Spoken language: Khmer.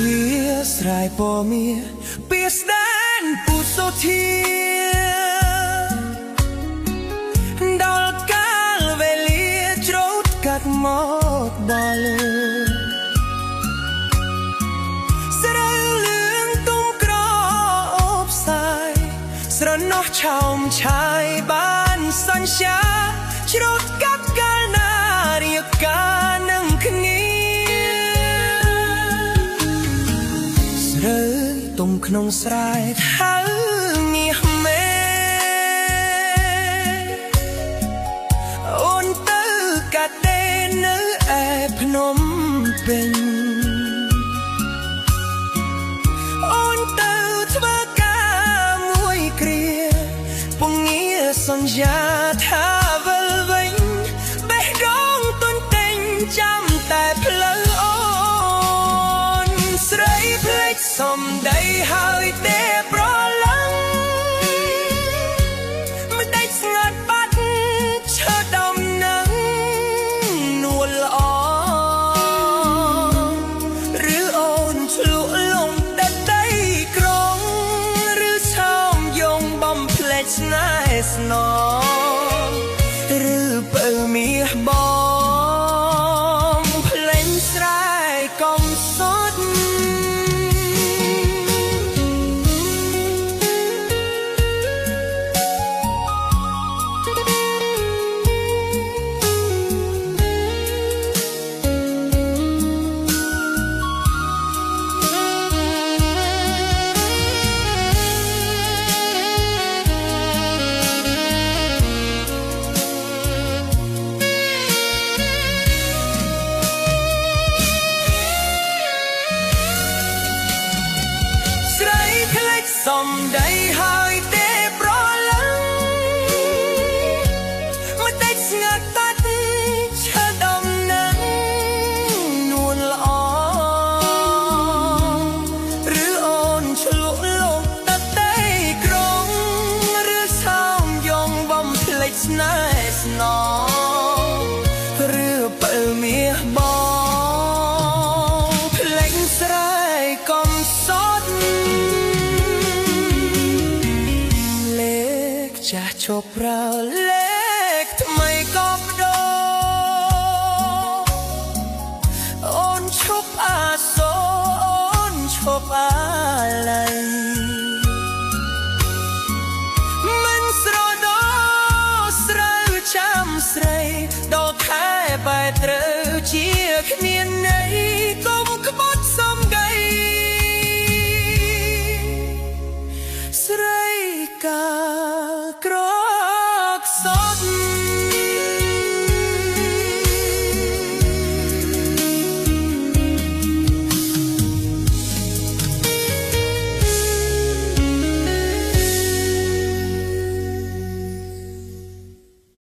វាស្រ័យពណ៌មាពីស្ដានពូសូធាដល់កាលវេលាច្រូតកាត់មកដល់លើស្រូវលឿងទុំក្រអូបសាយស្រណោះឆោមឆាយបានសញ្ជាច្រូតកាត់កាលណារៀបការនឹងគ្នាទុំក្នុងស្រែថាមាសមេអូនទៅកាត់ទេនៅឯភ្នំពេញអូនទៅធ្វើការមួយគ្រាពងងារសន្យាថាវិលវិញបេះដូងទុនទិញចាំតែផ្លូវអូនស្រីភ្លេចសំដីហើយទេប្រឡឹងមិនដេចស្ងាត់បាត់ឈើដំណឹងនួលល្អឬអូនឆ្លក់លងតែដីក្រុងឬឆោមយងបំភ្លេចស្នេហ៍ស្នងឬបើមាសបងភ្លេងស្រែកំសត់សំដីហើយទេប្រឡឹងមិនដេចស្ងាត់បាត់ឈើដំណឹងនួនល្អឬអូនឆ្លក់លងតែដីក្រុងឬឆោមយងបំភ្លេចស្នេហ៍ស្នងឬបើមាសបងភ្លេចស្រែកំសត់ចាស់ឈប់ប្រើលេខថ្មីក៏បដូរអូនឈប់អាសូរអូនឈប់អាឡ័យមិនស្រដោស្រូវចាំស្រីដល់ខែបែរត្រូវ